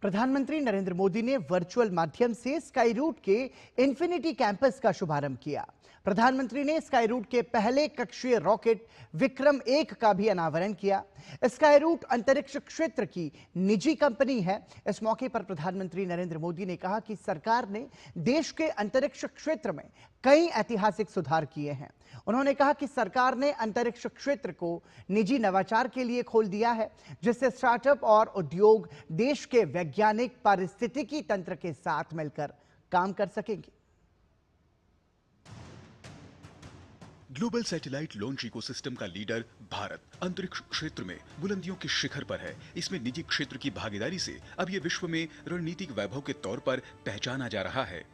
प्रधानमंत्री नरेंद्र मोदी ने वर्चुअल माध्यम से स्काई रूट के इन्फिनिटी कैंपस का शुभारंभ किया। प्रधानमंत्री ने स्काई रूट के पहले कक्षीय रॉकेट विक्रम 1 का भी अनावरण किया। स्काई रूट अंतरिक्ष क्षेत्र की निजी कंपनी है। इस मौके पर प्रधानमंत्री नरेंद्र मोदी ने कहा कि सरकार ने देश के अंतरिक्ष क्षेत्र में कई ऐतिहासिक सुधार किए हैं। उन्होंने कहा कि सरकार ने अंतरिक्ष क्षेत्र को निजी नवाचार के लिए खोल दिया है, जिससे स्टार्टअप और उद्योग देश के वैज्ञानिक पारिस्थितिकी तंत्र के साथ मिलकर काम कर सकेंगे। ग्लोबल सैटेलाइट लॉन्च इकोसिस्टम का लीडर भारत अंतरिक्ष क्षेत्र में बुलंदियों के शिखर पर है। इसमें निजी क्षेत्र की भागीदारी से अब ये विश्व में रणनीतिक वैभव के तौर पर पहचाना जा रहा है।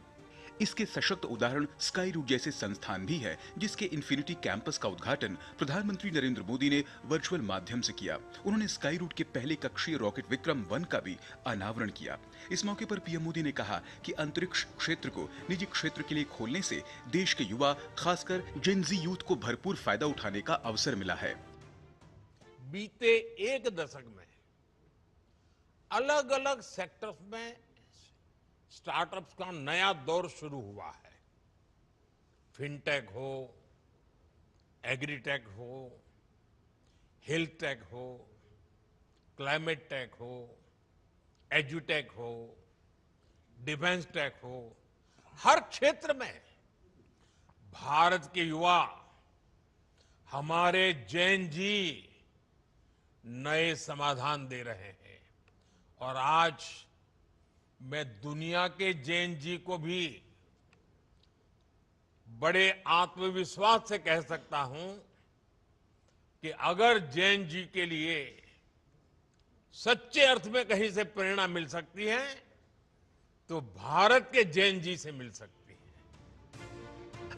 इसके सशक्त उदाहरण स्काई रूट जैसे संस्थान भी है, जिसके इन्फिनिटी कैंपस का उद्घाटन प्रधानमंत्री नरेंद्र मोदी ने वर्चुअल माध्यम से किया। उन्होंने स्काई रूट के पहले कक्षीय रॉकेट विक्रम 1 का भी अनावरण किया। इस मौके पर पीएम मोदी ने कहा कि अंतरिक्ष क्षेत्र को निजी क्षेत्र के लिए खोलने से देश के युवा, खासकर जेन ज़ी यूथ को भरपूर फायदा उठाने का अवसर मिला है। बीते एक दशक में अलग अलग सेक्टर्स में स्टार्टअप्स का नया दौर शुरू हुआ है। फिनटेक हो, एग्रीटेक हो, हेल्थ टेक हो, क्लाइमेट टेक हो, एजुटेक हो, डिफेंस टेक हो, हर क्षेत्र में भारत के युवा, हमारे जैन जी नए समाधान दे रहे हैं। और आज मैं दुनिया के जैन जी को भी बड़े आत्मविश्वास से कह सकता हूं कि अगर जैन जी के लिए सच्चे अर्थ में कहीं से प्रेरणा मिल सकती है तो भारत के जैन जी से मिल सकती है।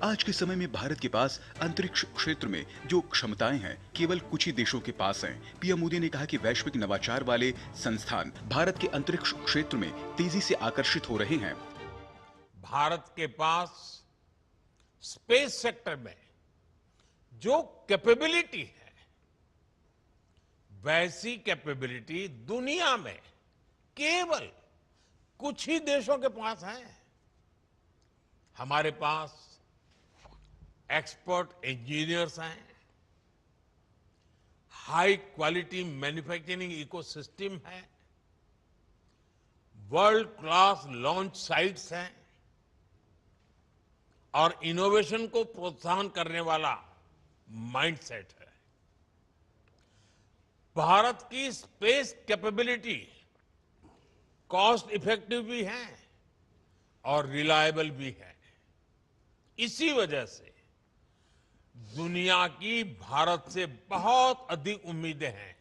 आज के समय में भारत के पास अंतरिक्ष क्षेत्र में जो क्षमताएं हैं, केवल कुछ ही देशों के पास हैं। पीएम मोदी ने कहा कि वैश्विक नवाचार वाले संस्थान भारत के अंतरिक्ष क्षेत्र में तेजी से आकर्षित हो रहे हैं। भारत के पास स्पेस सेक्टर में जो कैपेबिलिटी है, वैसी कैपेबिलिटी दुनिया में केवल कुछ ही देशों के पास है। हमारे पास एक्सपर्ट इंजीनियर्स हैं, हाई क्वालिटी मैन्युफैक्चरिंग इकोसिस्टम है, वर्ल्ड क्लास लॉन्च साइट्स हैं और इनोवेशन को प्रोत्साहन करने वाला माइंडसेट है। भारत की स्पेस कैपेबिलिटी कॉस्ट इफेक्टिव भी है और रिलायबल भी है। इसी वजह से दुनिया की भारत से बहुत अधिक उम्मीदें हैं।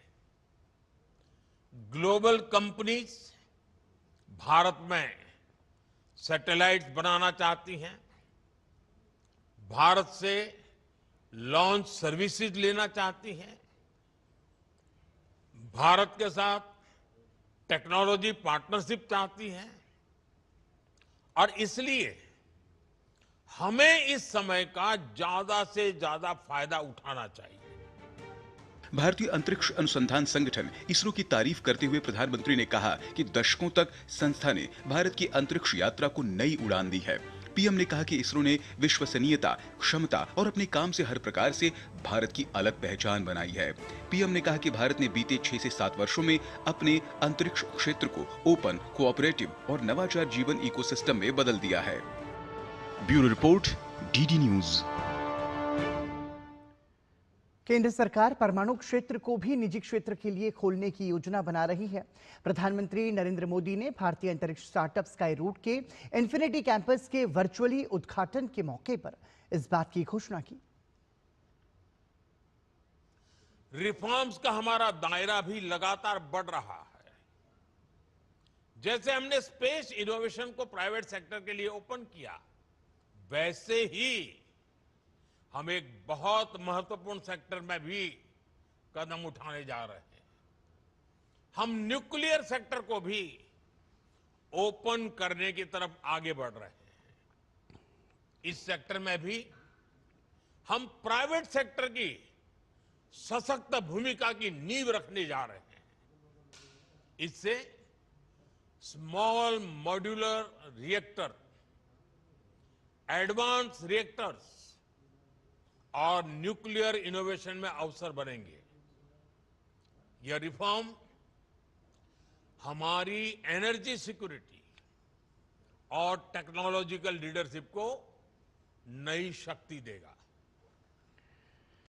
ग्लोबल कंपनीज भारत में सैटेलाइट्स बनाना चाहती हैं, भारत से लॉन्च सर्विसेज लेना चाहती हैं, भारत के साथ टेक्नोलॉजी पार्टनरशिप चाहती हैं। और इसलिए हमें इस समय का ज्यादा से ज्यादा फायदा उठाना चाहिए। भारतीय अंतरिक्ष अनुसंधान संगठन इसरो की तारीफ करते हुए प्रधानमंत्री ने कहा कि दशकों तक संस्था ने भारत की अंतरिक्ष यात्रा को नई उड़ान दी है। पीएम ने कहा कि इसरो ने विश्वसनीयता, क्षमता और अपने काम से हर प्रकार से भारत की अलग पहचान बनाई है। पीएम ने कहा कि भारत ने बीते 6 से 7 वर्षों में अपने अंतरिक्ष क्षेत्र को ओपन, कोऑपरेटिव और नवाचार जीवन इकोसिस्टम में बदल दिया है। Bureau report, DD news. केंद्र सरकार परमाणु क्षेत्र को भी निजी क्षेत्र के लिए खोलने की योजना बना रही है। प्रधानमंत्री नरेंद्र मोदी ने भारतीय अंतरिक्ष स्टार्टअप स्काई रूट के इन्फिनिटी कैंपस के वर्चुअली उद्घाटन के मौके पर इस बात की घोषणा की। रिफॉर्म्स का हमारा दायरा भी लगातार बढ़ रहा है। जैसे हमने स्पेस इनोवेशन को प्राइवेट सेक्टर के लिए ओपन किया, वैसे ही हम एक बहुत महत्वपूर्ण सेक्टर में भी कदम उठाने जा रहे हैं। हम न्यूक्लियर सेक्टर को भी ओपन करने की तरफ आगे बढ़ रहे हैं। इस सेक्टर में भी हम प्राइवेट सेक्टर की सशक्त भूमिका की नींव रखने जा रहे हैं। इससे small modular reactor, advance reactors और न्यूक्लियर इनोवेशन में अवसर बनेंगे। यह रिफॉर्म हमारी एनर्जी सिक्योरिटी और टेक्नोलॉजिकल लीडरशिप को नई शक्ति देगा।